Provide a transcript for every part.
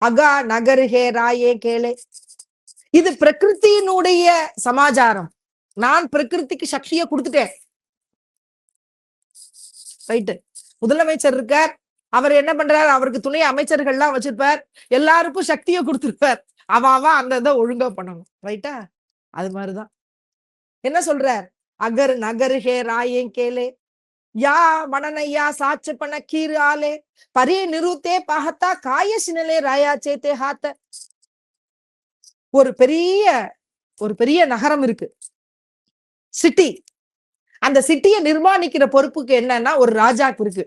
அகா நகருகே ராயே கேளே. இது பிரகிருத்தினுடைய சமாச்சாரம். நான் பிரகிருதிக்கு சக்தியை கொடுத்துட்டேன். ரைட்டு. முதலமைச்சர் இருக்கார், அவர் என்ன பண்றார், அவருக்கு துணை அமைச்சர்கள்லாம் வச்சிருப்பார், எல்லாருக்கும் சக்தியை கொடுத்திருப்பார். அவன் அந்த இதை ஒழுங்கா பண்ணணும். ரைட்டா? அது மாதிரிதான் என்ன சொல்றார், அகர் நகரு ஹே ராயே கேளே யா மனனையா சாச்சு பண்ண கீரு ஆலே பரி நிருத்தே பாகத்தா காய சினலே ராயா சேத்தே ஹாத்த. ஒரு பெரிய நகரம் இருக்கு, சிட்டி. அந்த சிட்டியை நிர்மாணிக்கிற பொறுப்புக்கு என்னன்னா ஒரு ராஜாக்கு இருக்கு.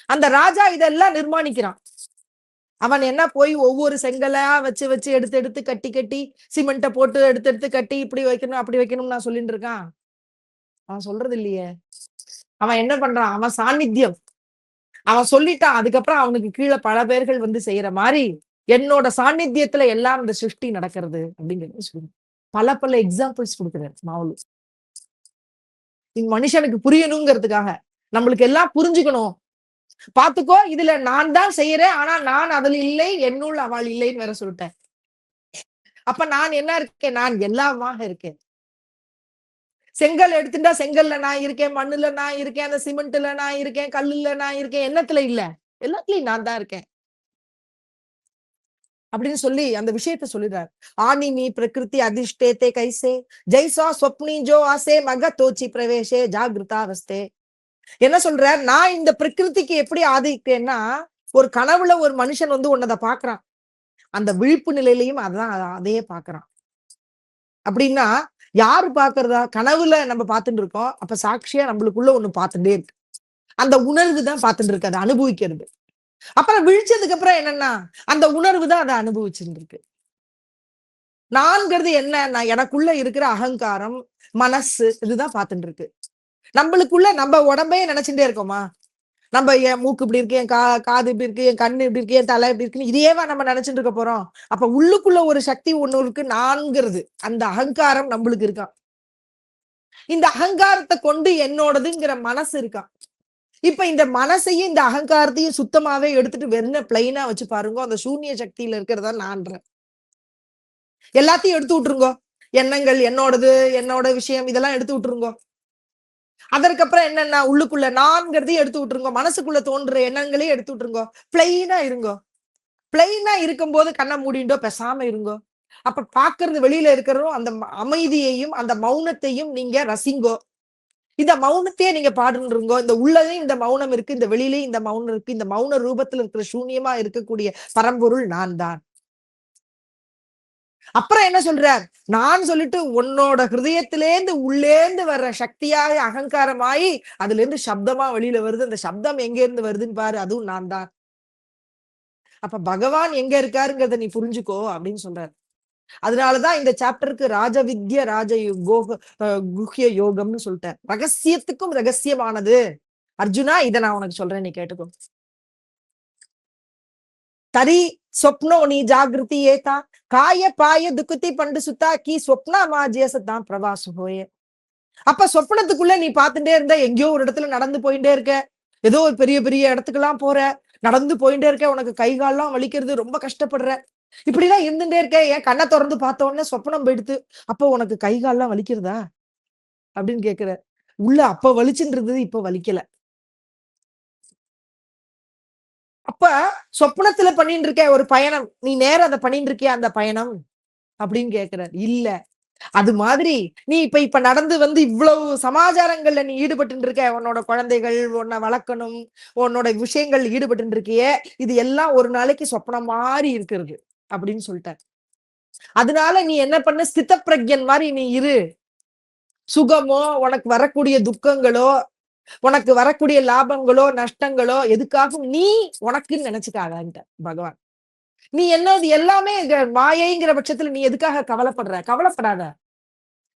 அந்த ராஜா இதெல்லாம் நிர்மாணிக்கிறான். அவன் என்ன போய் ஒவ்வொரு செங்கலா வச்சு வச்சு எடுத்து எடுத்து கட்டி கட்டி சிமெண்ட்டை போட்டு எடுத்து எடுத்து கட்டி இப்படி வைக்கணும் அப்படி வைக்கணும்னு நான் சொல்லிட்டு இருக்கான். அவன் சொல்றது இல்லையே. அவன் என்ன பண்றான், அவன் சாநித்தியம் அவன் சொல்லிட்டான். அதுக்கப்புறம் அவனுக்கு கீழே பல பேர்கள் வந்து செய்யற மாதிரி என்னோட சாநித்தியத்துல எல்லாம் இந்த சிருஷ்டி நடக்கிறது அப்படிங்கிறது சொல்லு. பல பல எக்ஸாம்பிள்ஸ் கொடுக்குறாரு மாவுலு. மனுஷனுக்கு புரியணுங்கிறதுக்காக, நம்மளுக்கு எல்லாம் புரிஞ்சுக்கணும். பாத்துக்கோ, இதுல நான் தான் செய்யறேன், ஆனா நான் அதில் இல்லை, என்னுள் அவள் இல்லைன்னு வேற சொல்லிட்டேன். அப்ப நான் என்ன இருக்கேன், நான் எல்லாமாக இருக்கேன். செங்கல் எடுத்துட்டா செங்கல்ல நான் இருக்கேன், மண்ணுல நான் இருக்கேன், அந்த சிமெண்ட்ல நான் இருக்கேன், கல்லுல நான் இருக்கேன், என்னத்துல இல்ல, எல்லாத்துலயும் நான் தான் இருக்கேன் அப்படின்னு சொல்லி அந்த விஷயத்த சொல்லிடுறாரு. ஆனிமி பிரகிருதி அதிஷ்டேத்தே கைசே ஜெய்சா சொப்னி ஜோ ஆசே மக தோச்சி பிரவேசே ஜாகிருதாவஸ்தே. என்ன சொல்றார், நான் இந்த பிரகிருதிக்கு எப்படி ஆதிக்கேன்னா, ஒரு கனவுல ஒரு மனுஷன் வந்து உன்னதை பாக்குறான், அந்த விழிப்பு நிலையிலையும் அதான் அதையே பாக்குறான். அப்படின்னா யாரு பாக்குறதா, கனவுல நம்ம பார்த்துட்டு இருக்கோம், அப்ப சாட்சியா நம்மளுக்குள்ள ஒண்ணு பார்த்துட்டே இருக்கு. அந்த உணர்வு தான் பார்த்துட்டு இருக்கு, அதை அனுபவிக்கிறது. அப்புறம் விழிச்சதுக்கு அப்புறம் என்னன்னா அந்த உணர்வு தான் அதை அனுபவிச்சுட்டு இருக்கு. நான்கிறது என்ன, நான் எனக்குள்ள இருக்கிற அகங்காரம் மனசு இதுதான் பார்த்துட்டு இருக்கு. நம்மளுக்குள்ள நம்ம உடம்பையே நினைச்சுட்டே இருக்கோமா, நம்ம என் மூக்கு இப்படி இருக்கு, என் காது இப்படி இருக்கு, என் கண்ணு இப்படி இருக்கு, என் தலை இப்படி இருக்குன்னு இதையேவா நம்ம நினைச்சுட்டு இருக்க போறோம். அப்ப உள்ளுக்குள்ள ஒரு சக்தி ஒண்ணு இருக்கு, நான்கிறது அந்த அகங்காரம் நம்மளுக்கு இருக்கான். இந்த அகங்காரத்தை கொண்டு என்னோடதுங்கிற மனசு இருக்கான். இப்ப இந்த மனசையும் இந்த அகங்காரத்தையும் சுத்தமாவே எடுத்துட்டு வெறும் பிளைனா வச்சு பாருங்க, அந்த சூன்ய சக்தியில இருக்கிறதா நான்ற எல்லாத்தையும் எடுத்து விட்டுருங்கோ. எண்ணங்கள் என்னோடது, என்னோட விஷயம் இதெல்லாம் எடுத்து விட்டுருங்கோ. அதற்கப்புறம் என்னன்னா உள்ளுக்குள்ள நான்கிறதையும் எடுத்து விட்டுருங்க, மனசுக்குள்ள தோன்ற எண்ணங்களையும் எடுத்து விட்டுருங்கோ. பிளைனா இருங்கோ. பிளைனா இருக்கும் போது கண்ணை மூடிண்டோ பேசாம இருங்கோ. அப்ப பாக்குறது வெளியில இருக்கிறதும் அந்த அமைதியையும் அந்த மௌனத்தையும் நீங்க ரசிங்கோ. இந்த மௌனத்தையே நீங்க பாடுறீங்கோ. இந்த உள்ளதையும் இந்த மௌனம் இருக்கு, இந்த வெளியிலையும் இந்த மௌனம் இருக்கு. இந்த மௌன ரூபத்துல இருக்கிற சூன்யமா இருக்கக்கூடிய பரம்பொருள் நான் தான். அப்புறம் என்ன சொல்றார், நான் சொல்லிட்டு உன்னோட ஹிருதயத்திலேந்து உள்ளேந்து வர்ற சக்தியாக அகங்காரமாயி அதுல இருந்து சப்தமா வெளியில வருது. அந்த சப்தம் எங்க இருந்து வருதுன்னு பாரு, அதுவும் நான் தான். அப்ப பகவான் எங்க இருக்காருங்கிறத நீ புரிஞ்சுக்கோ அப்படின்னு சொல்றாரு. அதனாலதான் இந்த சாப்டருக்கு ராஜவித்ய குஹ்ய யோகம்னு சொல்லிட்டார். ரகசியத்துக்கும் ரகசியமானது அர்ஜுனா, இதை நான் உனக்கு சொல்றேன், நீ கேட்டுக்கோ. தரி சொப்னோ நீ ஜாகிருதி ஏதா காய பாய துக்குத்தி பண்டு சுத்தா கி சொப்னா மாஜியசத்தான் பிரவாசு போயே. அப்ப சொப்னத்துக்குள்ள நீ பார்த்துட்டே இருந்த, எங்கேயோ ஒரு இடத்துல நடந்து போயிட்டே இருக்க, ஏதோ ஒரு பெரிய பெரிய இடத்துக்கெல்லாம் போற, நடந்து போயிட்டே இருக்க, உனக்கு கை கால்லாம் வலிக்கிறது, ரொம்ப கஷ்டப்படுற, இப்படிலாம் இருந்துட்டே இருக்க. என் கண்ணை திறந்து பார்த்த உடனே சொப்பனம் போயிடுத்து, அப்போ உனக்கு கை கால்லாம் வலிக்கிறதா அப்படின்னு கேக்குற. உள்ள அப்ப வலிச்சுன்றது, இப்ப வலிக்கல. அப்ப சொப்பனத்துல பண்ணிட்டு இருக்க ஒரு பயணம், நீ நேரம் அதை பண்ணிட்டு இருக்கியா அந்த பயணம் அப்படின்னு கேக்குறார். இல்ல, அது மாதிரி நீ இப்ப நடந்து வந்து இவ்வளவு சமாச்சாரங்கள்ல நீ ஈடுபட்டு இருக்க, உன்னோட குழந்தைகள் உன்னை வளர்க்கணும், உன்னோட விஷயங்கள் ஈடுபட்டு இருக்கியே, இது எல்லாம் ஒரு நாளைக்கு சொப்பனம் மாதிரி இருக்கிறது அப்படின்னு சொல்லிட்டார். அதனால நீ என்ன பண்ண, ஸ்தித பிரக்யன் மாதிரி நீ இரு. சுகமோ உனக்கு வரக்கூடிய துக்கங்களோ உனக்கு வரக்கூடிய லாபங்களோ நஷ்டங்களோ எதுக்காகவும் நீ உனக்குன்னு நினைச்சுக்காத பகவான். நீ என்னது எல்லாமே மாயைங்கிற பட்சத்துல நீ எதுக்காக கவலைப்படாத,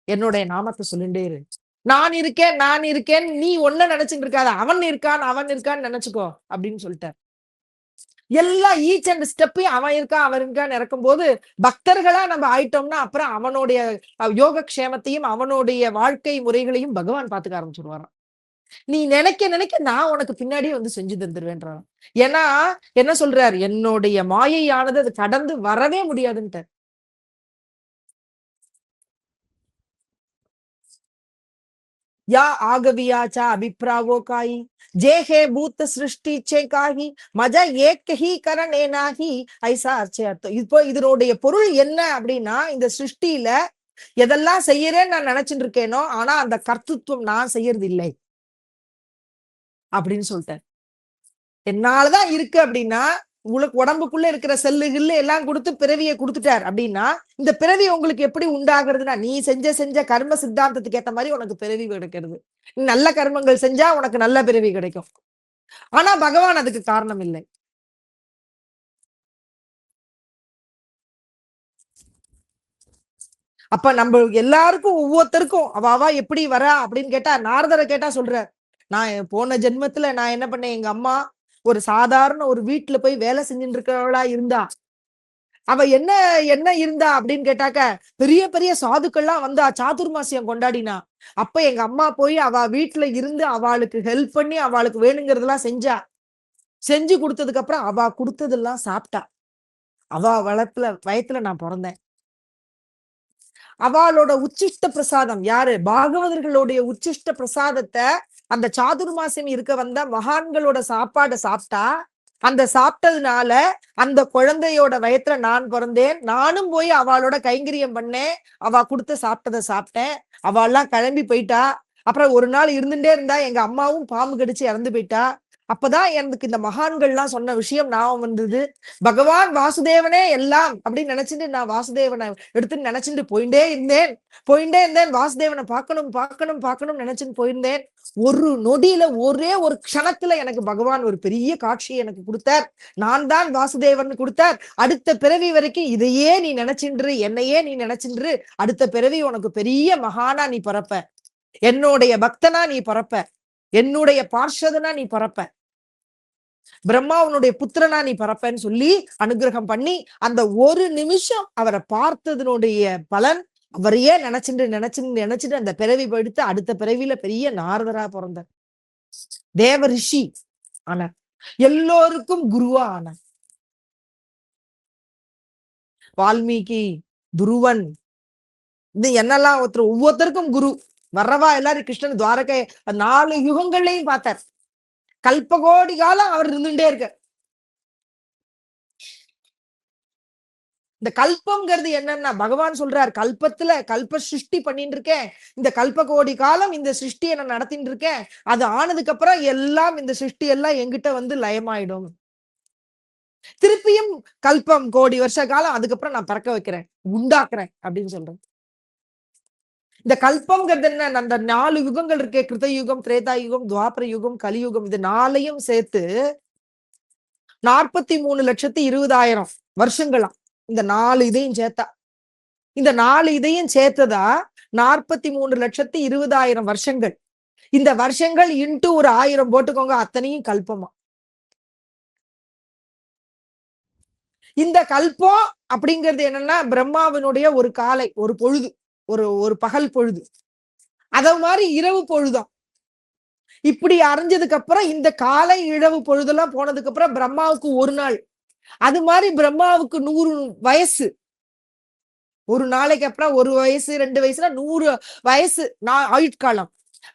என்னுடைய நாமத்தை சொல்லிட்டே இரு. நான் இருக்கேன் நான் இருக்கேன், நீ ஒன்ன நினைச்சுட்டு இருக்காத, அவன் இருக்கான்னு நினைச்சுக்கோ அப்படின்னு சொல்லிட்டார். எல்லாம் ஈச் அண்ட் ஸ்டெப்பையும் அவன் இருக்கான்னு இறக்கும் போது பக்தர்களா நம்ம ஆயிட்டோம்னா அப்புறம் அவனுடைய யோகக்ஷேமத்தையும் அவனுடைய வாழ்க்கை முறைகளையும் பகவான் பாத்துக்க ஆரம்பிச்சுடுவாராம். நீ நினைக்க நினைக்க நான் உனக்கு பின்னாடியே வந்து செஞ்சு தந்துருவேன்றான். ஏன்னா என்ன சொல்றார்? என்னுடைய மாயையானது அது கடந்து வரவே முடியாதுன்ட்டார். या आगवियाचा अभिप्रावो काही जे हे भूत सृष्टीचे काही மஜா ஏக்கஹி கரணே நாஹி ஐசா அர்ச்சை அர்த்தம். இப்போ இதனுடைய பொருள் என்ன அப்படின்னா, இந்த சிருஷ்டியில எதெல்லாம் செய்யறேன்னு நான் நினைச்சிட்டு இருக்கேனோ, ஆனா அந்த கர்த்தத்துவம் நான் செய்யறது இல்லை அப்படின்னு சொல்லிட்டேன். என்னாலதான் இருக்கு அப்படின்னா, உங்களுக்கு உடம்புக்குள்ள இருக்கிற செல்லு கில்லு எல்லாம் கொடுத்து பிறவியை கொடுத்துட்டார் அப்படின்னா, இந்த பிறவி உங்களுக்கு எப்படி உண்டாகிறதுனா, நீ செஞ்ச கர்ம சித்தாந்தத்துக்கு ஏத்த மாதிரி உனக்கு பிறவி கிடைக்கிறது. நீ நல்ல கர்மங்கள் செஞ்சா உனக்கு நல்ல பிறவி கிடைக்கும். ஆனா பகவான் அதுக்கு காரணம் இல்லை. அப்ப நம்ம எல்லாருக்கும் ஒவ்வொருத்தருக்கும் அவ எப்படி வரா அப்படின்னு கேட்டா, நாரதரை கேட்டா சொல்றார். நான் போன ஜென்மத்துல நான் என்ன பண்ணேன், எங்க அம்மா ஒரு சாதாரண ஒரு வீட்டுல போய் வேலை செஞ்சுட்டு இருக்கிறவளா இருந்தா. அவ என்ன என்ன இருந்தா அப்படின்னு கேட்டாக்க, பெரிய பெரிய சாதுக்கள்லாம் வந்தா, சாதுர்மாசியம் கொண்டாடினா. அப்ப எங்க அம்மா போய் அவ வீட்டுல இருந்து அவளுக்கு ஹெல்ப் பண்ணி அவளுக்கு வேணுங்கிறதெல்லாம் செஞ்சா. செஞ்சு குடுத்ததுக்கு அப்புறம் அவ குடுத்ததெல்லாம் சாப்பிட்டா. அவ வயத்துல நான் பொறந்தேன். அவளோட உச்சிஷ்ட பிரசாதம் யாரு? பாகவதர்களுடைய உச்சிஷ்ட பிரசாதத்த அந்த சாதுர்மாசியம் இருக்க வந்த மகான்களோட சாப்பாட சாப்பிட்டா, அந்த சாப்பிட்டதுனால அந்த குழந்தையோட வயத்துல நான் பிறந்தேன். நானும் போய் அவளோட கைங்கரியம் பண்ணேன். அவ குடுத்து சாப்பிட்டத சாப்பிட்டேன். அவள்லாம் கிளம்பி போயிட்டா. அப்புறம் ஒரு நாள் இருந்துட்டே இருந்தா. எங்க அம்மாவும் பாம்பு கடிச்சு இறந்து போயிட்டா. அப்பதான் எனக்கு இந்த மகான்கள்லாம் சொன்ன விஷயம் ஞாபகம் வந்தது. பகவான் வாசுதேவனே எல்லாம் அப்படின்னு நினைச்சிட்டு நான் வாசுதேவனை எடுத்து நினைச்சிட்டு போயிட்டே இருந்தேன். வாசுதேவனை பார்க்கணும் நினைச்சுட்டு போயிருந்தேன். ஒரு நொடியில ஒரே ஒரு க்ஷணத்துல எனக்கு பகவான் ஒரு பெரிய காட்சியை எனக்கு கொடுத்தார். நான் தான் வாசுதேவன் கொடுத்தார். அடுத்த பிறவி வரைக்கும் இதையே நீ நினைச்சின்று, என்னையே நீ நினைச்சின்று, அடுத்த பிறவி உனக்கு பெரிய மகானா நீ பிறப்ப, என்னுடைய பக்தனா நீ பிறப்ப, என்னுடைய பார்ஷதனா நீ பிறப்ப, பிரம்மாவனுடைய புத்திரனா நீ பிறப்பன்னு சொல்லி அனுகிரகம் பண்ணி, அந்த ஒரு நிமிஷம் அவரை பார்த்ததனுடைய பலன் அவரையே நினைச்சுட்டு அந்த பிறவி போயிடுத்து. அடுத்த பிறவியில பெரிய நாரதரா பிறந்தார். தேவ ரிஷி ஆனார். எல்லோருக்கும் குருவா ஆனார். வால்மீகி, துருவன், இது என்னெல்லாம் ஒவ்வொருத்தருக்கும் குரு. வர்றவா எல்லாரும் கிருஷ்ணன் துவாரகை 4 யுகங்களையும் பார்த்தார். கல்பகோடி காலம் அவர் இருந்துட்டே இருக்க. இந்த கல்பம்ங்கிறது என்னன்னா, பகவான் சொல்றார் கல்பத்துல கல்ப சிருஷ்டி பண்ணிட்டு இருக்கேன். இந்த கல்ப கோடி காலம் இந்த சிருஷ்டியை நான் நடத்திட்டு இருக்கேன். அது ஆனதுக்கு அப்புறம் எல்லாம் இந்த சிருஷ்டி எல்லாம் எங்கிட்ட வந்து லயமாயிடும். திருப்பியும் கல்பம் கோடி வருஷ காலம் அதுக்கப்புறம் நான் பறக்க வைக்கிறேன், உண்டாக்குறேன் அப்படின்னு சொல்றேன். இந்த கல்பம்ங்கிறது என்ன? அந்த 4 யுகங்கள் இருக்கே, கிருத யுகம், திரேதா யுகம், துவாபர யுகம், கலியுகம், இது 4ஐயும் சேர்த்து 43,20,000 வருஷங்களாம். இந்த 4 இதையும் சேர்த்தா, இந்த 4 இதையும் சேர்த்ததா 43,20,000 வருஷங்கள். இந்த வருஷங்கள் இன்ட்டு ஒரு 1000 போட்டுக்கோங்க, அத்தனையும் கல்பமா. இந்த கல்பம் அப்படிங்கிறது என்னன்னா, பிரம்மாவினுடைய ஒரு காலை, ஒரு பொழுது, ஒரு பகல் பொழுது. அத மாதிரி இரவு பொழுதும். இப்படி அறிஞ்சதுக்கு அப்புறம் இந்த காலை இரவு பொழுதெல்லாம் போனதுக்கு அப்புறம் பிரம்மாவுக்கு ஒரு நாள். அது மாதிரி பிரம்மாவுக்கு 100 வயசு. ஒரு நாளைக்கு அப்புறம் 1 வயசு 2 வயசுனா 100 வயசு ஆயுட்காலம்.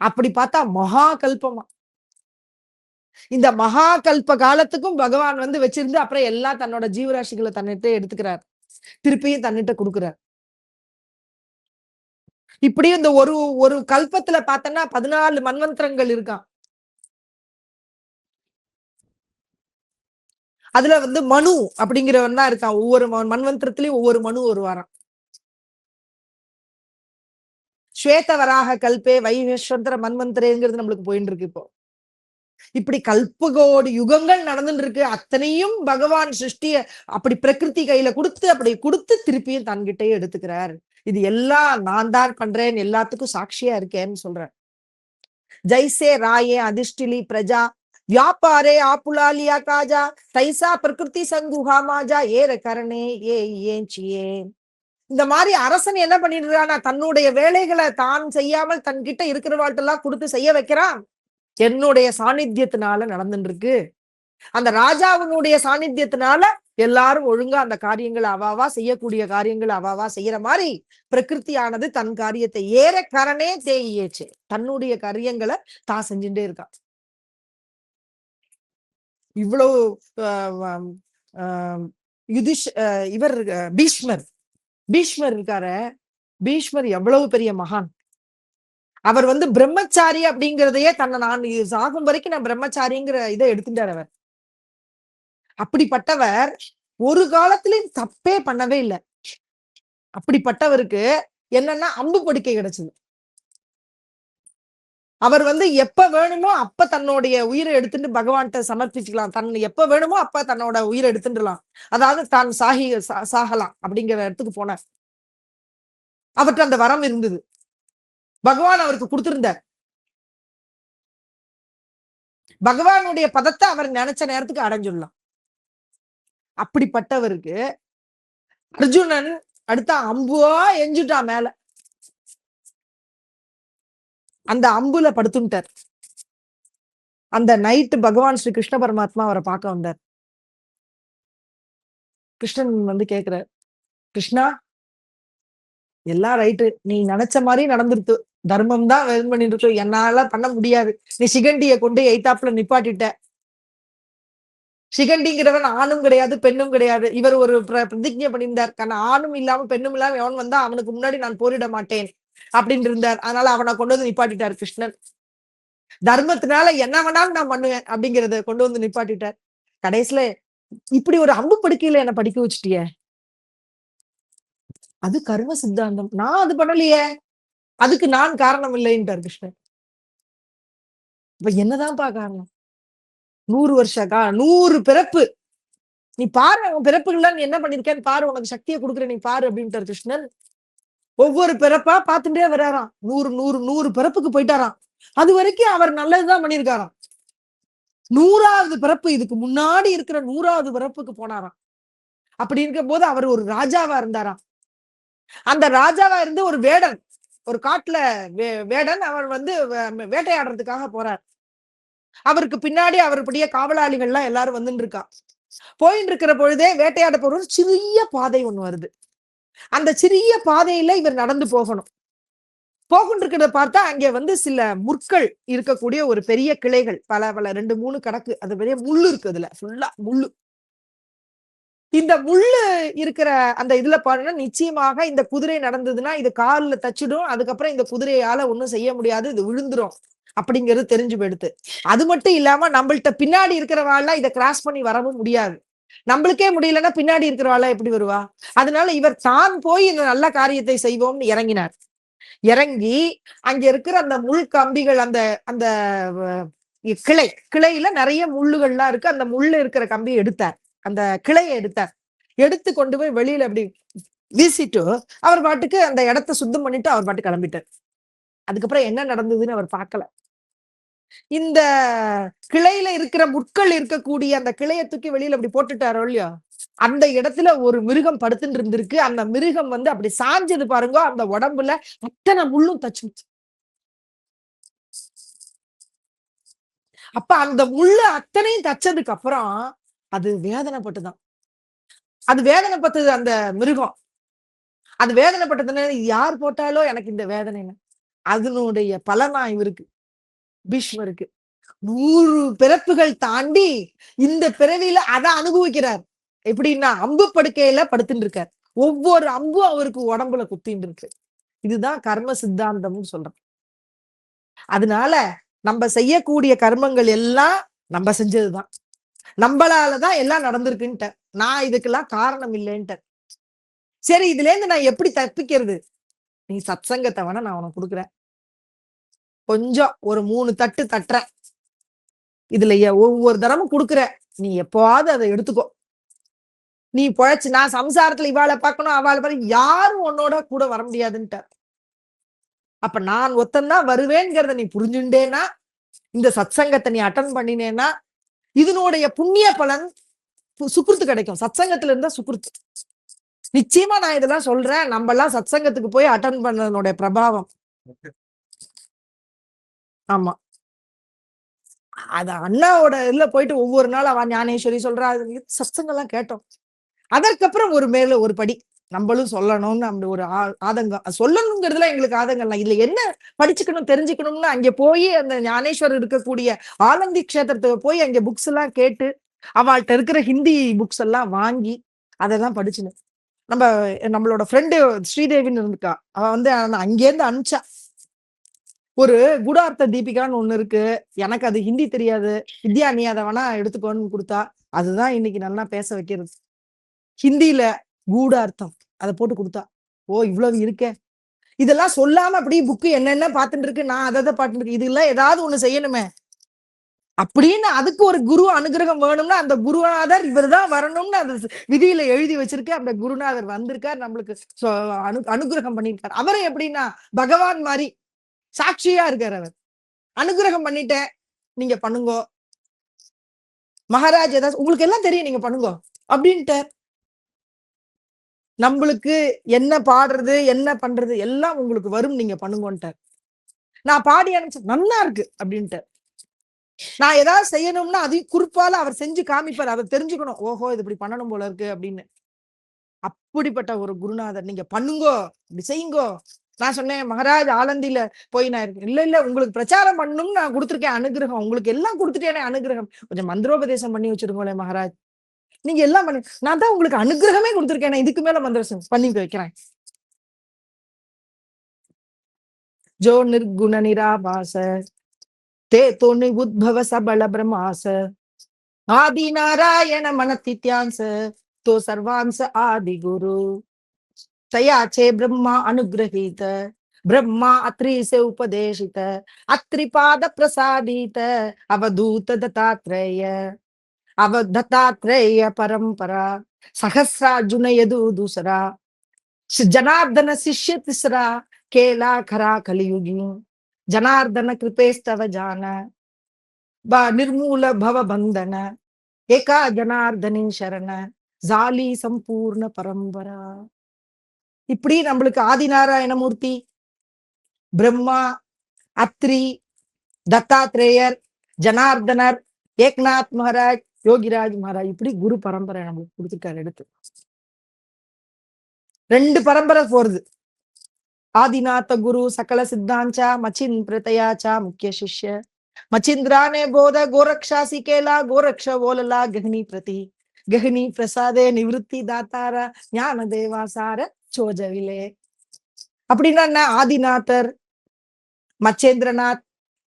அப்படி பார்த்தா மகா கல்பமா. இந்த மகா கல்ப காலத்துக்கும் பகவான் வந்து வச்சிருந்து அப்புறம் எல்லாம் தன்னோட ஜீவராசிகளை தன்னிட்ட எடுத்துக்கிறார். திருப்பியும் தன்னிட்ட கொடுக்கிறார். இப்படி இந்த ஒரு கல்பத்துல பார்த்தோம்னா 14 மன்வந்திரங்கள் இருக்கான். அதுல வந்து மனு அப்படிங்கிறவன் தான் இருக்கான். ஒவ்வொரு மன்வந்திரத்திலயும் ஒவ்வொரு மனு வருவாராம். ஸ்வேத வராக கல்பே வைவேஸ்வர மன்வந்திரங்கிறது நம்மளுக்கு போயிட்டு இருக்கு இப்போ. இப்படி கல்பகோடி யுகங்கள் நடந்துட்டு இருக்கு. அத்தனையும் பகவான் சிருஷ்டிய அப்படி பிரகிருதி கையில அப்படி கொடுத்து திருப்பியும் தன்கிட்டயே எடுத்துக்கிறார். இது எல்லாம் நான் தான் பண்றேன், எல்லாத்துக்கும் சாட்சியா இருக்கேன்னு சொல்றேன். ஜெய்சே ராயே அதிர்ஷ்டிலி பிரஜா வியாபாரே ஆப்புலாலியா காஜா தைசா பிரகிருதி சங்குஹா மாஜா ஏற கரணே ஏஞ்சியே. இந்த மாதிரி அரசன் என்ன பண்ணிட்டு இருக்கானா, தன்னுடைய வேலைகளை தான் செய்யாமல் தன்கிட்ட இருக்கிறவாழ்ட்டெல்லாம் கொடுத்து செய்ய வைக்கிறான். என்னுடைய சாநித்தியத்தினால நடந்துட்டு இருக்கு. அந்த ராஜாவினுடைய சாநித்தியத்தினால எல்லாரும் ஒழுங்கா அந்த காரியங்களை அவாவா செய்யக்கூடிய காரியங்கள் அவாவா செய்யற மாதிரி பிரகிருதியானது தன் காரியத்தை ஏற கரணே தேயியேச்சு, தன்னுடைய காரியங்களை தான் செஞ்சுட்டே இருக்கா. இவ்வளவு யுதிஷ் இவர் பீஷ்மர் பீஷ்மர் இருக்காரு. பீஷ்மர் எவ்வளவு பெரிய மகான். அவர் பிரம்மச்சாரி அப்படிங்கிறதையே தன்னை நான் சாகும் வரைக்கும் நான் பிரம்மச்சாரிங்கிற இதை எடுத்துட்டார் அவர். அப்படிப்பட்டவர் ஒரு காலத்திலும் தப்பே பண்ணவே இல்லை. அப்படிப்பட்டவருக்கு என்னன்னா அம்பு படுக்கை கிடைச்சது. அவர் எப்ப வேணுமோ அப்ப தன்னுடைய உயிரை எடுத்துட்டு பகவான்கிட்ட சமர்ப்பிச்சுக்கலாம். எப்ப வேணுமோ அப்ப தன்னோட உயிரை எடுத்துடலாம். அதாவது தான் சாகலாம் அப்படிங்கிற இடத்துக்கு போனார். அவருக்கு அந்த வரம் இருந்தது. பகவான் அவருக்கு கொடுத்திருந்தார். பகவானுடைய பதத்தை அவர் நினைச்ச நேரத்துக்கு அடைஞ்சிடலாம். அப்படிப்பட்டவருக்கு அர்ஜுனன் அடுத்த அம்புவா எஞ்சுட்டான் மேல. அந்த அம்புல படுத்துட்டார். அந்த நைட்டு பகவான் ஸ்ரீ கிருஷ்ண பரமாத்மா அவரை பார்க்க வந்தார். கிருஷ்ணன் கேக்குறார், கிருஷ்ணா எல்லாம் ரைட்டு, நீ நினைச்ச மாதிரி நடந்துருத்து, தர்மம் தான் வேணும் பண்ணிட்டு, என்னால பண்ண முடியாது. நீ சிகண்டிய கொண்டு எய்தாப்புல நிப்பாட்டிட்ட. சிகண்டிங்கிறவன் ஆணும் கிடையாது பெண்ணும் கிடையாது. இவர் ஒரு பிரதிஜை பண்ணியிருந்தார், காரணம் ஆணும் இல்லாம பெண்ணும் இல்லாம எவன் வந்தா அவனுக்கு முன்னாடி நான் போரிட மாட்டேன் அப்படின்னு இருந்தார். அதனால அவனை கொண்டு வந்து நிப்பாட்டிட்டார் கிருஷ்ணன். தர்மத்தினால என்ன வேணாலும் நான் பண்ணுவேன் அப்படிங்கறத கொண்டு வந்து நிப்பாட்டிட்டார். கடைசியில இப்படி ஒரு அம்பு படுக்கையில என்ன படிக்க வச்சுட்டிய, அது கர்ம சித்தாந்தம், நான் அது பண்ணலையே, அதுக்கு நான் காரணம் இல்லைன்றார் கிருஷ்ணன். இப்ப என்னதான் காரணம்? 100 வருஷ 100 பிறப்பு நீ பாரு, உன் பிறப்புகள்லாம் நீ என்ன பண்ணிருக்கேன்னு பாரு, உனக்கு சக்தியை கொடுக்குற நீ பாரு அப்படின்ட்டார் கிருஷ்ணன். ஒவ்வொரு பிறப்பா பார்த்துட்டே வர்றாராம். 100 பிறப்புக்கு போயிட்டாராம். அது வரைக்கும் அவர் நல்லதுதான் பண்ணிருக்காராம். 100வது பிறப்பு, இதுக்கு முன்னாடி இருக்கிற 100வது பிறப்புக்கு போனாராம். அப்படி இருக்கும் போது அவர் ஒரு ராஜாவா இருந்தாராம். அந்த ராஜாவா இருந்து ஒரு வேடன், ஒரு காட்டுல வேடன், அவர் வேட்டையாடுறதுக்காக போறார். அவருக்கு பின்னாடி அவருடைய காவலாளிகள்லாம் எல்லாரும் வந்துட்டு இருக்கா. போயிட்டு இருக்கிற பொழுதே வேட்டையாட போற ஒரு சிறிய பாதை ஒண்ணு வருது. அந்த சிறிய பாதையில இவர் நடந்து போகணும். போகிட்டு இருக்கிறத பார்த்தா அங்க சில முற்கள் இருக்கக்கூடிய ஒரு பெரிய கிளைகள், பல 2-3 கடக்கு, அது பெரிய முள்ளு இருக்கு, அதுல ஃபுல்லா முள்ளு. இந்த முள்ளு இருக்கிற அந்த இதுல பாருங்க, நிச்சயமாக இந்த குதிரை நடந்ததுன்னா இது காலில் தச்சிடும், அதுக்கப்புறம் இந்த குதிரையால ஒண்ணும் செய்ய முடியாது, இது விழுந்துரும் அப்படிங்கிறது தெரிஞ்சு போயிடுது. அது மட்டும் இல்லாம நம்மள்ட்ட பின்னாடி இருக்கிறவாள்லாம் இதை கிராஸ் பண்ணி வரவும் முடியாது. நம்மளுக்கே முடியலன்னா பின்னாடி இருக்கிறவாள் எப்படி வருவா? அதனால இவர் தான் போய் இந்த நல்ல காரியத்தை செய்வோம்னு இறங்கினார். இறங்கி அங்க இருக்கிற அந்த முள் கம்பிகள், அந்த அந்த கிளையில நிறைய முள்ளுகள்லாம் இருக்கு, அந்த முள்ளு இருக்கிற கம்பியை எடுத்தார், அந்த கிளையை எடுத்தார். எடுத்து கொண்டு போய் வெளியில அப்படி வீசிட்டு அவர் பாட்டுக்கு அந்த இடத்த சுத்தம் பண்ணிட்டு அவர் பாட்டு கிளம்பிட்டார். அதுக்கப்புறம் என்ன நடந்ததுன்னு அவர் பார்க்கல. இந்த கிளையில இருக்கிற முட்கள் இருக்கக்கூடிய அந்த கிளையை தூக்கி வெளியில அப்படி போட்டுட்டாரோ இல்லையா, அந்த இடத்துல ஒரு மிருகம் படுத்துட்டு இருந்திருக்கு. அந்த மிருகம் அப்படி சாஞ்சது பாருங்க, அந்த உடம்புல அத்தனை முள்ளும் தச்சு. அப்ப அந்த முள்ளு அத்தனையும் தச்சதுக்கு அப்புறம் அது வேதனைப்பட்டுதான். அது வேதனைப்பட்டது அந்த மிருகம். அது வேதனைப்பட்டதுன்னு யார் போட்டாலோ எனக்கு இந்த வேதனை, அதனுடைய பலனா இவருக்கு பீஷ்மருக்கு 100 பிறப்புகள் தாண்டி இந்த பிறவியில அதை அனுபவிக்கிறார். எப்படின்னா அம்பு படுக்கையில படுத்துட்டு இருக்கார். ஒவ்வொரு அம்பும் அவருக்கு உடம்புல குத்தின்னு இருக்கு. இதுதான் கர்ம சித்தாந்தம்னு சொல்றோம். அதனால நம்ம செய்யக்கூடிய கர்மங்கள் எல்லாம் நம்ம செஞ்சதுதான், நம்மளாலதான் எல்லாம் நடந்திருக்குன்ட்ட, நான் இதுக்கெல்லாம் காரணம் இல்லைன்ட்ட. சரி, இதுல இருந்து நான் எப்படி தப்பிக்கிறது? நீ சத்சங்கத்தை வேணா நான் உனக்கு கொடுக்குறேன். கொஞ்சம் ஒரு 3 தட்டு தட்டுற, இதுல ஒவ்வொரு தரமும் கொடுக்குற, நீ எப்பவாவது அதை எடுத்துக்கோ. நீ பொழைச்சு, நான் சம்சாரத்துல இவாளை பார்க்கணும் அவளை பார்க்க யாரும் உன்னோட கூட வர முடியாதுன்ட்ட. அப்ப நான் ஒத்தந்தான் வருவேன்கிறத நீ புரிஞ்சுட்டேன்னா, இந்த சத்சங்கத்தை நீ அட்டன் பண்ணினேன்னா இதனுடைய புண்ணிய பலன் சுக்குர்த்து கிடைக்கும். சத்சங்கத்துல இருந்தா சுக்குர்த்து நிச்சயமா. நான் இதெல்லாம் சொல்றேன், நம்ம எல்லாம் சத்சங்கத்துக்கு போய் அட்டன் பண்ணதனுடைய பிரபாவம். ஆமா. அது அண்ணாவோட இதுல போயிட்டு ஒவ்வொரு நாள் அவ ஞானேஸ்வரி சொல்றா, சத்சங்கம்லாம் கேட்டோம். அதற்கப்புறம் ஒரு மேல ஒரு படி நம்மளும் சொல்லணும்னு அந்த ஒரு ஆதங்கம். சொல்லணுங்கிறதுல எங்களுக்கு ஆதங்கம் இல்ல. இதுல என்ன படிச்சுக்கணும் தெரிஞ்சுக்கணும்னு அங்க போய் அந்த ஞானேஸ்வரர் இருக்கக்கூடிய ஆலந்தி க்ஷேத்திரத்துக்கு போய் அங்க புக்ஸ் எல்லாம் கேட்டு அவள்கிட்ட இருக்கிற ஹிந்தி புக்ஸ் எல்லாம் வாங்கி அதெல்லாம் படிச்சுன்னு நம்ம நம்மளோட ஃப்ரெண்டு ஸ்ரீதேவின்னு இருந்துக்கா. அவ வந்து அங்கேருந்து அனுப்பிச்சா. ஒரு குடார்த்த தீபிகான்னு ஒண்ணு இருக்கு. எனக்கு அது ஹிந்தி தெரியாது. வித்யா நீ அதை வேணா எடுத்துக்கோன்னு கொடுத்தா. அதுதான் இன்னைக்கு நல்லா பேச வைக்கிறது. ஹிந்தியில கூடார்த்தம் அதை போட்டு கொடுத்தா. ஓ இவ்வளவு இருக்கே. இதெல்லாம் சொல்லாம அப்படியே புக்கு என்னென்ன பார்த்துட்டு இருக்கு. நான் அதை பார்த்துட்டு இருக்கு. இதெல்லாம் ஏதாவது ஒண்ணு செய்யணுமே அப்படின்னு அதுக்கு ஒரு குரு அனுகிரகம் வேணும்னா அந்த குருநாதர் இவர்தான் வரணும்னு அந்த விதியில எழுதி வச்சிருக்க. அந்த குருநாதர் வந்திருக்கார், நம்மளுக்கு அனுகிரகம் பண்ணிருக்கார். அவரை எப்படின்னா பகவான் மாதிரி சாட்சியா இருக்கார். அவர் அனுகிரகம் பண்ணிட்டேன், நீங்க பண்ணுங்க மகாராஜ், ஏதாவது உங்களுக்கு எல்லாம் தெரியும் நீங்க பண்ணுங்க அப்படின்ட்டு. நம்மளுக்கு என்ன பாடுறது என்ன பண்றது எல்லாம் உங்களுக்கு வரும், நீங்க பண்ணுங்கன்ட்டார். நான் பாடி அனுப்பிச்சேன், நல்லா இருக்கு அப்படின்ட்டு. நான் ஏதாவது செய்யணும்னா அதையும் குறிப்பால அவர் செஞ்சு காமிப்பார். அவர் தெரிஞ்சுக்கணும், ஓஹோ இது இப்படி பண்ணணும் போல இருக்கு அப்படின்னு. அப்படிப்பட்ட ஒரு குருநாதர். நீங்க பண்ணுங்கோ, இப்படி செய்யுங்கோ. நான் சொன்னேன், மகாராஜ் ஆலந்தியில போய் நான் இருக்கேன். இல்ல இல்ல உங்களுக்கு பிரச்சாரம் பண்ணணும்னு நான் கொடுத்துருக்கேன் அனுகிரகம். உங்களுக்கு எல்லாம் கொடுத்துட்டேனே அனுகிரகம். கொஞ்சம் மந்திரோபதேசம் பண்ணி வச்சிருக்கோங்களே மகாராஜ். நீங்க எல்லாம் பண்ணி, நான் தான் உங்களுக்கு அனுகிரகமே கொடுத்துருக்கேன், இதுக்கு மேல மந்திரம் பண்ணி வைக்கிறேன். ஜோ நிர்குண நிராபாச தே தோ நிபுத்பவ சபல பிரம்மாச ஆதி நாராயண மனத்தித்யான்ச तो सर्वांस आदि गुरु तयाचे ब्रह्मा अनुग्रहीत ब्रह्मा अत्रि से उपदेशित अत्रिपाद प्रसादित अवधूत दत्तात्रेय अवदत्तात्रेय परंपरा सहस्रार्जुन यदु दूसरा जनार्दन शिष्य तीसरा केला खरा कलियुगी जनार्दन कृपेस्तव जान निर्मूल भव बंधन एका जनार्दनी शरण ஜாலி சம்பூர்ண பரம்பரா. இப்படி நம்மளுக்கு ஆதிநாராயணமூர்த்தி, பிரம்மா, அத்ரி, தத்தாத்ரேயர், ஜனார்தனர், ஏக்நாத் மகாராஜ், யோகிராஜ் மகாராஜ், இப்படி குரு பரம்பரை நம்மளுக்கு கொடுத்துருக்காரு. எடுத்து 2 பரம்பரை போறது. ஆதிநாத குரு சகல சித்தாஞ்சா மச்சின் பிரதயாச்சா முக்கிய சிஷ்ய மச்சிந்திரானே போத கோரக்ஷாசி கேலா கோரக்ஷ ஓலலா கஹனி பிரதி கஹனி பிரசாதே நிவிருத்தி தாத்தார ஞான தேவாசார சோஜவிலே. அப்படின்னா என்ன? ஆதிநாதர், மச்சேந்திரநாத்,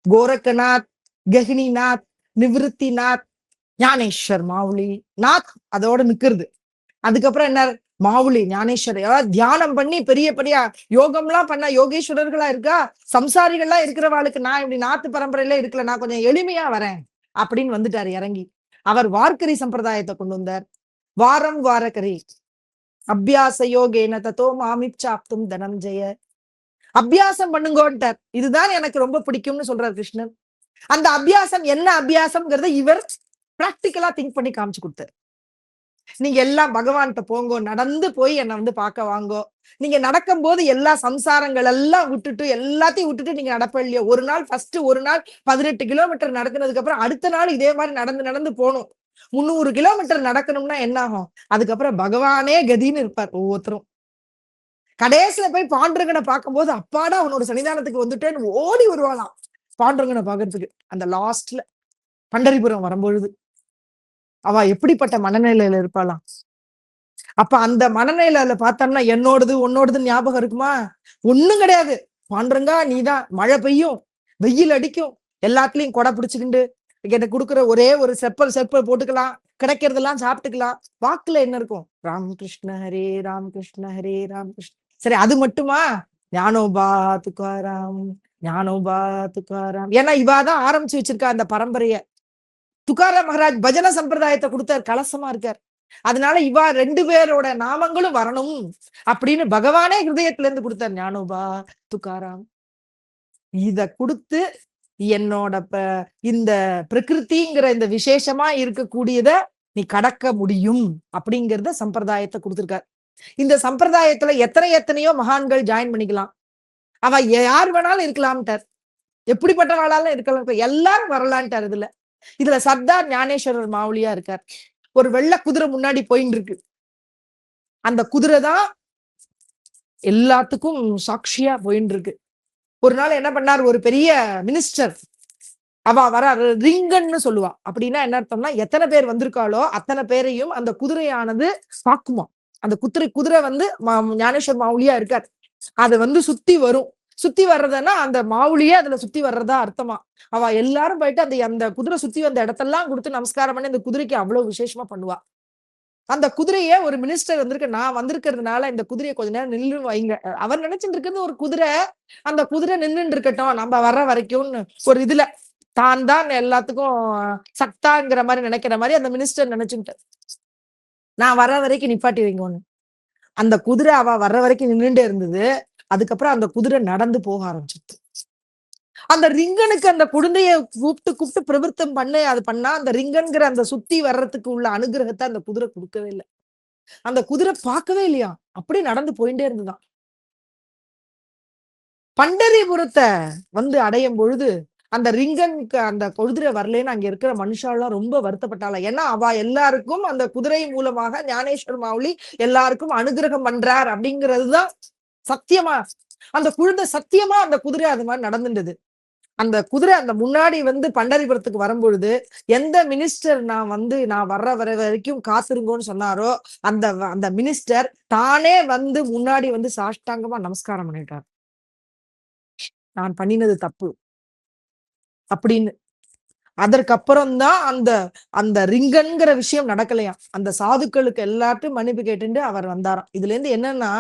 கோரக்கநாத், கஹினிநாத், நிவிருத்திநாத், ஞானேஸ்வர் மாவுளி நாத் அதோட நிக்கிறது. அதுக்கப்புறம் என்ன? மாவுளி ஞானேஸ்வர். தியானம் பண்ணி பெரிய பெரிய யோகம்லாம் பண்ண யோகேஸ்வரர்களா இருக்கா. சம்சாரிகள்லாம் இருக்கிறவாளுக்கு நான் இப்படி நாத்து பரம்பரையில இருக்கல, நான் கொஞ்சம் எளிமையா வரேன் அப்படின்னு வந்துட்டாரு இறங்கி. அவர் வார்க்கரி சம்பிரதாயத்தை கொண்டு வந்தார். வாரம் வாரக்கரி அபியாச யோகேன தத்தோ மாமிச்சாப்தும் தனஞ்சய. அபியாசம் பண்ணுங்கோன்ட்டார். இதுதான் எனக்கு ரொம்ப பிடிக்கும்னு சொல்றார் கிருஷ்ணன். அந்த அபியாசம் என்ன அபியாசம்ங்கிறத இவர் பிராக்டிக்கலா திங்க் பண்ணி காமிச்சு கொடுத்தார். நீங்க எல்லாம் பகவான்கிட்ட போங்கோ, நடந்து போய் என்னை வந்து பார்க்க வாங்கோ. நீங்க நடக்கும் போது எல்லா சம்சாரங்கள் எல்லாம் விட்டுட்டு எல்லாத்தையும் விட்டுட்டு நீங்க நடப்ப இல்லையோ. ஒரு நாள் ஃபர்ஸ்ட் ஒரு நாள் 18 கிலோமீட்டர் நடத்தினதுக்கு அப்புறம் அடுத்த நாள் இதே மாதிரி நடந்து நடந்து போகணும். 300 கிலோமீட்டர் நடக்கணும்னா என்ன ஆகும்? அதுக்கப்புறம் பகவானே கதின்னு இருப்பார் ஒவ்வொருத்தரும். கடைசியில போய் பாண்டுரங்கனை பார்க்கும்போது அப்பாடா அவனோட சன்னிதானத்துக்கு வந்துட்டேன்னு ஓடி வருவாளாம் பாண்டுரங்கனை பாக்குறதுக்கு. அந்த லாஸ்ட்ல பண்டரிபுரம் வரும்பொழுது அவ எப்படிப்பட்ட மனநிலையில இருப்பாளாம். அப்ப அந்த மனநிலையில பார்த்தோம்னா என்னோடது உன்னோடது ஞாபகம் இருக்குமா? ஒண்ணும் கிடையாது. பாண்டுரங்கா நீதான். மழை பெய்யும், வெயில் அடிக்கும், எல்லாத்துலயும் கொடை பிடிச்சுக்கிண்டு எனக்கு கொடுக்குற ஒரே ஒரு செப்பல் போட்டுக்கலாம், கிடைக்கிறதெல்லாம் சாப்பிட்டுக்கலாம். வாக்குல என்ன இருக்கும்? ராமகிருஷ்ண ஹரே ராமகிருஷ்ண ஹரே ராமகிருஷ்ண. சரி அது மட்டுமா? ஞானோபா துக்காராம் ஞானோபா துக்காராம். ஏன்னா இவாதான் ஆரம்பிச்சு வச்சிருக்கா அந்த பரம்பரைய. துக்காராம் மகாராஜ் பஜன சம்பிரதாயத்தை கொடுத்தார், கலசமா இருக்கார். அதனால இவா 2 பேரோட நாமங்களும் வரணும் அப்படின்னு பகவானே ஹிருதயத்துல இருந்து கொடுத்தார். ஞானோபா துக்காராம். இத கொடுத்து என்னோட இந்த பிரகிருதிங்கிற இந்த விசேஷமா இருக்கக்கூடியத நீ கடக்க முடியும் அப்படிங்கிறத சம்பிரதாயத்தை கொடுத்திருக்கார். இந்த சம்பிரதாயத்துல எத்தனையோ மகான்கள் ஜாயின் பண்ணிக்கலாம். அவ யார் வேணாலும் இருக்கலாம்ட்டார். எப்படிப்பட்டவாளாலும் இருக்கலாம், எல்லாரும் வரலான்ட்டார். இதுல இதுல சர்தார் ஞானேஸ்வரர் மாவுளியா இருக்கார். ஒரு வெள்ளை குதிரை முன்னாடி போயின்னு இருக்கு. அந்த குதிரை தான் எல்லாத்துக்கும் சாட்சியா போயின்னு இருக்கு. ஒரு நாள் என்ன பண்ணார், ஒரு பெரிய மினிஸ்டர் அவ வர ரிங்கன்னு சொல்லுவா. அப்படின்னா என்ன அர்த்தம்னா, எத்தனை பேர் வந்திருக்காளோ அத்தனை பேரையும் அந்த குதிரையானது பாக்குமா. அந்த குதிரை வந்து ஞானேஸ்வர் மாவுளியா இருக்கார். அதை வந்து சுத்தி வரும். சுத்தி வர்றதுன்னா அந்த மாவுளியே அதுல சுத்தி வர்றதா அர்த்தமா. அவ எல்லாரும் போயிட்டு அந்த அந்த குதிரை சுத்தி வந்த இடத்தெல்லாம் கொடுத்து நமஸ்காரம் பண்ணி அந்த குதிரைக்கு அவ்வளவு விசேஷமா பண்ணுவா. அந்த குதிரைய ஒரு மினிஸ்டர் வந்திருக்கு, நான் வந்திருக்கிறதுனால இந்த குதிரையை கொஞ்ச நேரம் நின்று வைங்க. அவர் நினைச்சிட்டு இருக்கிறது ஒரு குதிரை, அந்த குதிரை நின்றுட்டு இருக்கட்டும் நம்ம வர்ற வரைக்கும்னு ஒரு இதுல தான் எல்லாத்துக்கும் சக்தாங்கிற மாதிரி நினைக்கிற மாதிரி அந்த மினிஸ்டர் நினைச்சுட்டு, நான் வர்ற வரைக்கும் நிப்பாட்டி வைங்க ஒண்ணு. அந்த குதிரை அவ வர்ற வரைக்கும் நின்றுட்டே இருந்தது. அதுக்கப்புறம் அந்த குதிரை நடந்து போக ஆரம்பிச்சிட்டு, அந்த ரிங்கனுக்கு அந்த குழந்தைய கூப்பிட்டு கூப்பிட்டு பிரவருத்தம் பண்ணு, அது பண்ணா அந்த ரிங்கன்கிற அந்த சுத்தி வர்றதுக்கு உள்ள அனுகிரகத்தை அந்த குதிரை கொடுக்கவே இல்லை. அந்த குதிரை பார்க்கவே இல்லையா, அப்படி நடந்து போயிட்டே இருந்துதான். பண்டரிபுரத்தை வந்து அடையும் பொழுது அந்த ரிங்கனுக்கு அந்த குதிரை வரலன்னு அங்க இருக்கிற மனுஷாலாம் ரொம்ப வருத்தப்பட்டாளா. ஏன்னா அவ எல்லாருக்கும் அந்த குதிரை மூலமாக ஞானேஸ்வர் மாவுளி எல்லாருக்கும் அனுகிரகம் பண்றார் அப்படிங்கிறதுதான் சத்தியமா. அந்த குழந்தை சத்தியமா அந்த குதிரை அது மாதிரி நடந்துட்டது. அந்த குதிரை அந்த முன்னாடி வந்து பண்டரிபுரத்துக்கு வரும்பொழுது எந்த மினிஸ்டர் நான் வர்ற வரைக்கும் காத்திருங்கோன்னு சொன்னாரோ அந்த அந்த மினிஸ்டர் தானே வந்து முன்னாடி வந்து சாஷ்டாங்கமா நமஸ்காரம் பண்ணிட்டார். நான் பண்ணினது தப்பு அப்படின்னு. அதற்கப்புறம் தான் அந்த அந்த ரிங்கன்கிற விஷயம் நடக்கலையா. அந்த சாதுக்களுக்கு எல்லாத்தையும் மன்னிப்பு கேட்டுட்டு அவர் வந்தாராம். இதுல இருந்து என்னன்னா,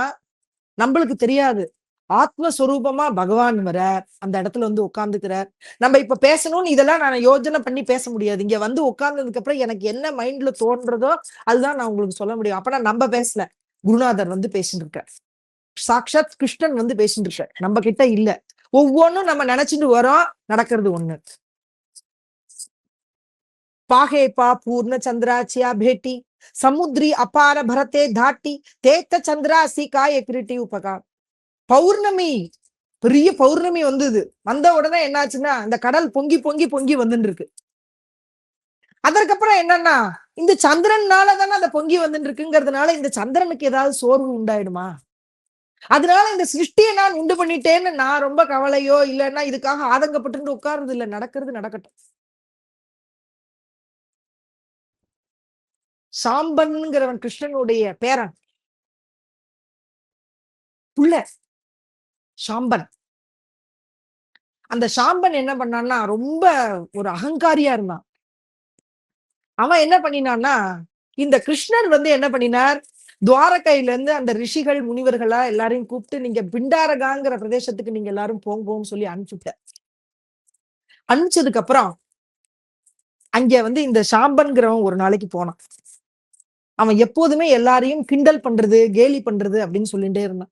நம்மளுக்கு தெரியாது, ஆத்மஸ்வரூபமா பகவான் வர அந்த இடத்துல வந்து உட்கார்ந்துக்கிறார். நம்ம இப்ப பேசணும்னு இதெல்லாம் நான் யோஜனை பண்ணி பேச முடியாது. இங்க வந்து உட்கார்ந்ததுக்கு அப்புறம் எனக்கு என்ன மைண்ட்ல தோன்றதோ அதுதான் நான் உங்களுக்கு சொல்ல முடியும். அப்பனா நம்ம பேசல, குருநாதர் வந்து பேசிட்டு இருக்கார், சாக்ஷாத் கிருஷ்ணன் வந்து பேசிட்டு இருக்கார், நம்ம கிட்ட இல்ல. ஒவ்வொன்னும் நம்ம நினைச்சிட்டு வரோம், நடக்கிறது ஒண்ணு. பாகேபா பூர்ண சந்திராச்சியா பேட்டி சமுத்ரி அபார பரதே தாட்டி தேத்த சந்திராசி காய கிருட்டி உபகா. பௌர்ணமி, பெரிய பௌர்ணமி வந்தது. வந்த உடனே என்னாச்சுன்னா இந்த கடல் பொங்கி பொங்கி பொங்கி வந்துட்டு இருக்கு. அதற்கப்புறம் என்னன்னா, இந்த சந்திரனால தானே அந்த பொங்கி வந்துட்டு இருக்குங்கிறதுனால இந்த சந்திரனுக்கு ஏதாவது சோர்வு உண்டாயிடுமா, அதனால இந்த சிருஷ்டியை நான் உண்டு பண்ணிட்டேன்னு நான் ரொம்ப கவலையோ இல்லைன்னா இதுக்காக ஆதங்கப்பட்டு உட்கார்றது இல்ல, நடக்கிறது நடக்கட்டும். சாம்பன்கிறவன் கிருஷ்ணனுடைய பேரன் புள்ள சாம்பன். அந்த சாம்பன் என்ன பண்ணான்னா ரொம்ப ஒரு அகங்காரியா இருந்தான். அவன் என்ன பண்ணினான்னா, இந்த கிருஷ்ணர் வந்து என்ன பண்ணினார், துவாரகையில இருந்து அந்த ரிஷிகள் முனிவர்களா எல்லாரையும் கூப்பிட்டு நீங்க பிண்டாரகாங்கிற பிரதேசத்துக்கு நீங்க எல்லாரும் போங்கன்னு சொல்லி அனுப்பிச்சுட்ட. அனுப்பிச்சதுக்கு அப்புறம் அங்க வந்து இந்த சாம்பன்கிறவன் ஒரு நாளைக்கு போனான். அவன் எப்போதுமே எல்லாரையும் கிண்டல் பண்றது கேலி பண்றது அப்படின்னு சொல்லிட்டே இருந்தான்.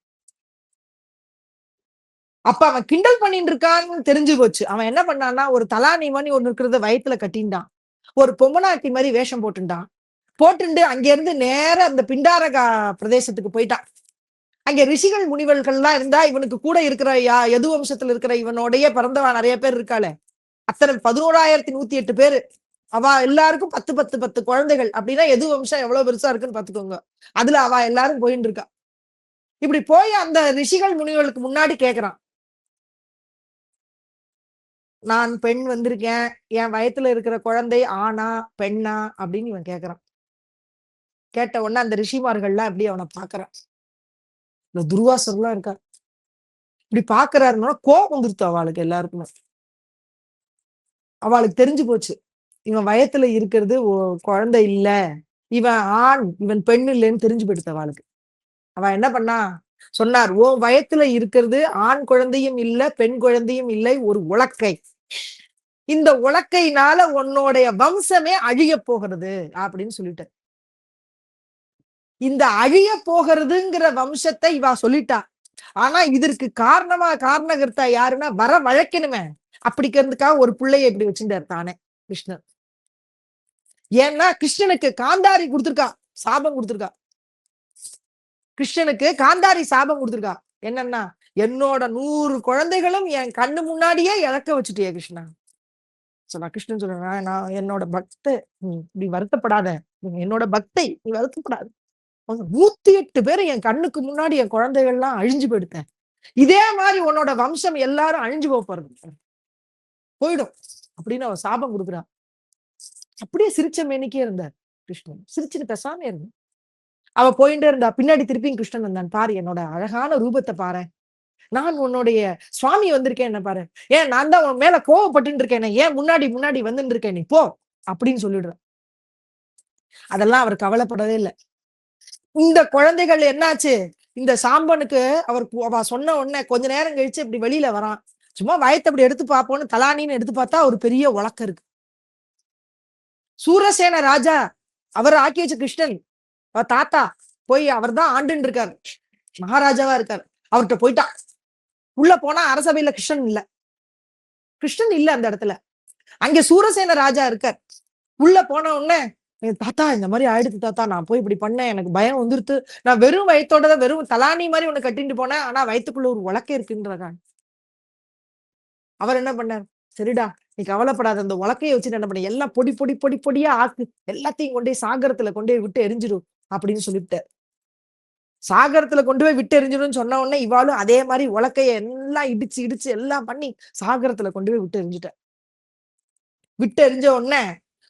அப்ப அவன் கிண்டல் பண்ணிட்டு இருக்கான்னு தெரிஞ்சு போச்சு. அவன் என்ன பண்ணான்னா, ஒரு தலானி மணி ஒண்ணு இருக்கிறத வயித்துல கட்டின்டான், ஒரு பொம்மனாட்டி மாதிரி வேஷம் போட்டுட்டான். போட்டுண்டு அங்க இருந்து நேர அந்த பிண்டாரகா பிரதேசத்துக்கு போயிட்டான். அங்க ரிஷிகள் முனிவர்கள்லாம் இருந்தா இவனுக்கு கூட இருக்கிற எது வம்சத்துல இருக்கிற இவனோடைய பிறந்தவா நிறைய பேர் இருக்காளே, அத்தனை 11,108 பேரு. அவ எல்லாருக்கும் 10 10 10 குழந்தைகள். அப்படின்னா எது வம்சம் எவ்வளவு பெருசா இருக்குன்னு பாத்துக்கோங்க. அதுல அவ எல்லாரும் போயிட்டு இருக்கா. இப்படி போய் அந்த ரிஷிகள் முனிவர்களுக்கு முன்னாடி கேக்குறான், நான் பெண் வந்திருக்கேன், என் வயத்துல இருக்கிற குழந்தை ஆணா பெண்ணா அப்படின்னு இவன் கேக்குறான். கேட்ட உடனே அந்த ரிஷிமார்கள்லாம் எப்படி அவனை பாக்குறான். இந்த துர்வாசர்லாம் இருக்கா, இப்படி பாக்குறாருன்னா கோபம் வந்துருத்து அவளுக்கு எல்லாருக்குமே. அவளுக்கு தெரிஞ்சு போச்சு, இவன் வயத்துல இருக்கிறது குழந்தை இல்ல, இவன் ஆண் இவன் பெண் இல்லைன்னு தெரிஞ்சு போயிடுத்து அவளுக்கு. அவன் என்ன பண்ணா சொன்னார், ஓ வயத்துல இருக்கிறது ஆண் குழந்தையும் இல்ல பெண் குழந்தையும் இல்லை, ஒரு உலக்கை. இந்த உலக்கையினால உன்னுடைய வம்சமே அழிய போகிறது அப்படின்னு சொல்லிட்டு, இந்த அழிய போகிறதுங்கிற வம்சத்தை இவ சொல்லிட்டா. ஆனா இதற்கு காரணகர்த்தா யாருன்னா வர வழக்கணுமே, அப்படிங்கிறதுக்காக ஒரு பிள்ளைய இப்படி வச்சுட்டார் தானே கிருஷ்ணர். ஏன்னா கிருஷ்ணனுக்கு காந்தாரி கொடுத்திருக்கா, சாபம் கொடுத்திருக்கா. கிருஷ்ணனுக்கு காந்தாரி சாபம் கொடுத்திருக்கா. என்னன்னா, என்னோட 100 குழந்தைகளும் என் கண்ணு முன்னாடியே இழக்க வச்சுட்டிய கிருஷ்ணா. சொன்னா கிருஷ்ணன் சொல்றான், நான் என்னோட பக்த நீ வருத்தப்படாத, என்னோட பக்தை நீ வருத்தப்படாத. 108 பேரை என் கண்ணுக்கு முன்னாடி என் குழந்தைகள்லாம் அழிஞ்சு போயிடுத்த. இதே மாதிரி உன்னோட வம்சம் எல்லாரும் அழிஞ்சு போறது போயிடும் அப்படின்னு அவ சாபம் கொடுக்குறான். அப்படியே சிரிச்ச மேனிக்கே இருந்தார் கிருஷ்ணன். சிரிச்சுட்டு பேசாம இருந்தான். அவ போயிட்டே இருந்தா. பின்னாடி திருப்பியும் கிருஷ்ணன் வந்தான். பாரு என்னோட அழகான ரூபத்தை பாரு, நான் உன்னுடைய சுவாமி வந்திருக்கேன், என்ன பாரு, ஏன் நான் தான் உன் மேல கோவப்பட்டு இருக்கேன், ஏன் முன்னாடி முன்னாடி வந்துட்டு இருக்கேன், நீ போ அப்படின்னு சொல்லிடுறேன். அதெல்லாம் அவர் கவலைப்படவே இல்லை. இந்த குழந்தைகள் என்னாச்சு, இந்த சாம்பனுக்கு அவ சொன்ன உடனே கொஞ்ச நேரம் கழிச்சு இப்படி வெளியில வரான். சும்மா வயத்தை அப்படி எடுத்து பார்ப்போம்னு தலானின்னு எடுத்து பார்த்தா ஒரு பெரிய உலக்கம் இருக்கு. சூரசேன ராஜா அவர் ஆக்கி வச்ச கிருஷ்ணன் அவர் தாத்தா போய் அவர் தான் ஆண்டுன்னு இருக்காரு, மகாராஜாவா இருக்காரு. அவர்கிட்ட போயிட்டான். உள்ள போனா அரசபையில கிருஷ்ணன் இல்ல. கிருஷ்ணன் இல்ல அந்த இடத்துல. அங்க சூரசேன ராஜா இருக்கார். உள்ள போன உடனே, தாத்தா இந்த மாதிரி ஆயிடுச்சு தாத்தா, நான் போய் இப்படி பண்ணேன், எனக்கு பயம் வந்துருத்து, நான் வெறும் வயத்தோட வெறும் தலானி மாதிரி உன்னை கட்டிட்டு போனேன், ஆனா வயிற்றுக்குள்ள ஒரு உலக்க இருக்குன்றதான். அவர் என்ன பண்ணார், சரிடா நீ கவலைப்படாத, அந்த உலக்கையை வச்சுட்டு என்ன பண்ண, எல்லாம் பொடி பொடி பொடி பொடியா ஆக்கு, எல்லாத்தையும் கொண்டே சாகரத்துல கொண்டே விட்டு எரிஞ்சிடும் அப்படின்னு சொல்லிவிட்டார். சாகரத்துல கொண்டு போய் விட்டு எரிஞ்சிடும்னு சொன்ன உடனே இவாளும் அதே மாதிரி உலக்கைய எல்லாம் இடிச்சு இடிச்சு எல்லாம் பண்ணி சாகரத்துல கொண்டு போய் விட்டு எரிஞ்சுட்ட. விட்டு எரிஞ்ச உடனே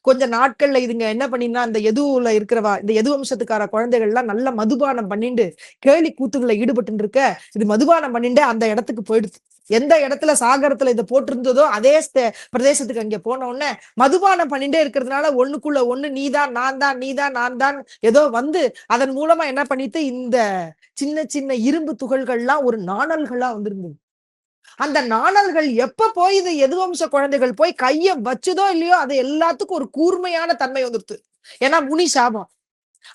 கொஞ்ச நாட்கள்ல இதுங்க என்ன பண்ணினா, அந்த எதுவுல இருக்கிறவா, இந்த எது வம்சத்துக்கார குழந்தைகள் எல்லாம் நல்ல மதுபானம் பண்ணிட்டு கேலி கூத்துக்களை ஈடுபட்டு இருக்க, இது மதுபானம் பண்ணிட்டு அந்த இடத்துக்கு போயிடுது. எந்த இடத்துல சாகரத்துல இதை போட்டிருந்ததோ அதே பிரதேசத்துக்கு அங்க போன உடனே மதுபானம் பண்ணிட்டே இருக்கிறதுனால ஒண்ணுக்குள்ள ஒண்ணு நீதான் நான் தான் நீதான் நான் தான் ஏதோ வந்து அதன் மூலமா என்ன பண்ணிட்டு இந்த சின்ன சின்ன இரும்பு துகள்கள்லாம் ஒரு நாணல்களா வந்திருந்தது. அந்த நாணல்கள் எப்ப போய் இது எதுவம்ச குழந்தைகள் போய் கைய வச்சுதோ இல்லையோ அது எல்லாத்துக்கும் ஒரு கூர்மையான தன்மை வந்துருது. ஏன்னா முனி சாபம்.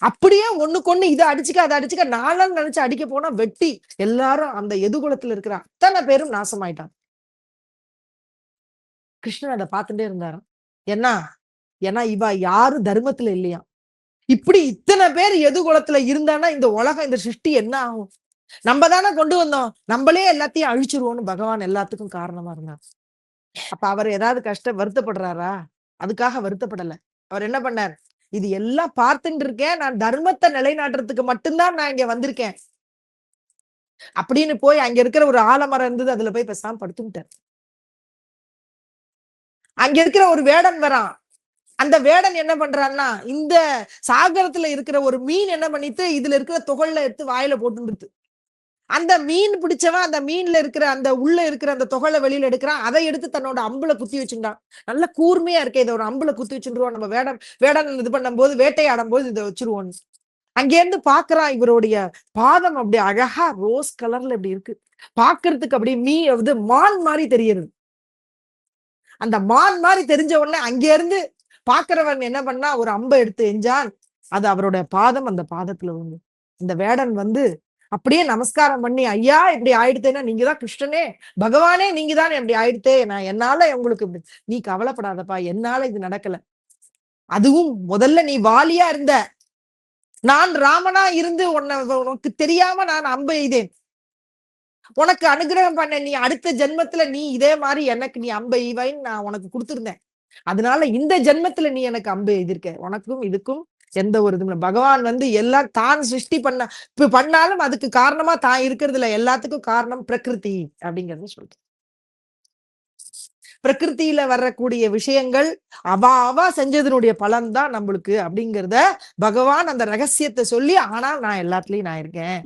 அப்படியே ஒண்ணுக்கொண்ணு இதை அடிச்சுக்க அதை அடிச்சுக்க நாளல் நினைச்சு அடிக்க போனா வெட்டி எல்லாரும் அந்த எதுகுலத்துல இருக்கிற அத்தனை பேரும் நாசமாயிட்டான். கிருஷ்ணன் அதை பார்த்துட்டே இருந்தாராம். ஏன்னா இவ யாரும் தர்மத்துல இல்லையா. இப்படி இத்தனை பேர் எதுகுலத்துல இருந்தானா இந்த உலகம் இந்த சிருஷ்டி என்ன ஆகும். நம்ம தானே கொண்டு வந்தோம், நம்மளே எல்லாத்தையும் அழிச்சிருவோம்னு பகவான் எல்லாத்துக்கும் காரணமா இருந்தார். அப்ப அவர் ஏதாவது வருத்தப்படுறாரா? அதுக்காக வருத்தப்படல. அவர் என்ன பண்ணார், இது எல்லாம் பார்த்துட்டு இருக்கேன், நான் தர்மத்தை நிலைநாட்டுறதுக்கு மட்டும்தான் நான் இங்க வந்திருக்கேன் அப்படின்னு போய் அங்க இருக்கிற ஒரு ஆலமரம் இருந்தது, அதுல போய் பேசாம படுத்துட்டார். அங்க இருக்கிற ஒரு வேடன் வரான். அந்த வேடன் என்ன பண்றான்னா, இந்த சாகரத்துல இருக்கிற ஒரு மீன் என்ன பண்ணிட்டு இதுல இருக்கிற துகள்ல எடுத்து வாயில போட்டு, அந்த மீன் பிடிச்சவன் அந்த மீன்ல இருக்கிற அந்த உள்ள இருக்கிற அந்த தொகலை வெளியில எடுக்கிறான். அதை எடுத்து தன்னோட அம்புல குத்தி வச்சுட்டான். நல்ல கூர்மையா இருக்கே, இதை ஒரு அம்புல குத்தி வச்சுருவோம், நம்ம வேடன் இது பண்ணும் போது வேட்டையாடும் போது இதை வச்சிருவோம். அங்க இருந்து பாக்குறான், இவருடைய பாதம் அப்படி அழகா ரோஸ் கலர்ல இப்படி இருக்கு. பாக்குறதுக்கு அப்படி மான் மாதிரி தெரியுது. அந்த மான் மாதிரி தெரிஞ்ச உடனே அங்க இருந்து பாக்குறவன் என்ன பண்ணா, ஒரு அம்பை எடுத்து எஞ்சான். அது அவருடைய பாதம், அந்த பாதத்துல வந்து இந்த வேடன் வந்து அப்படியே நமஸ்காரம் பண்ணி, ஐயா இப்படி ஆயிடுத்தேன்னா நீங்கதான் கிருஷ்ணனே பகவானே, நீங்க தான் இப்படி ஆயிடுத்தே, நான் என்னால உங்களுக்கு நீ கவலைப்படாதப்பா, என்னால இது நடக்கல. அதுவும் முதல்ல நீ வாலியா இருந்த, நான் ராமனா இருந்து உனக்கு தெரியாம நான் அம்பு எய்தேன், உனக்கு அனுகிரகம் பண்ண, நீ அடுத்த ஜென்மத்துல நீ இதே மாதிரி எனக்கு நீ அம்பு எய்வாயின்னு நான் உனக்கு கொடுத்திருந்தேன். அதனால இந்த ஜென்மத்துல நீ எனக்கு அம்பு எய்திருக்க, உனக்கும் இதுக்கும் எந்த ஒரு இதுவும். பகவான் வந்து எல்லாம் தான் சிருஷ்டி பண்ணாலும் அதுக்கு காரணமா தான் இருக்கிறது இல்ல, எல்லாத்துக்கும் காரணம் பிரகிருதி அப்படிங்கறது சொல்றேன். பிரகிருத்தியில வரக்கூடிய விஷயங்கள் அவா செஞ்சதனுடைய பலன் தான் நம்மளுக்கு அப்படிங்கிறத பகவான் அந்த ரகசியத்தை சொல்லி, ஆனால் நான் எல்லாத்துலயும் நான் இருக்கேன்.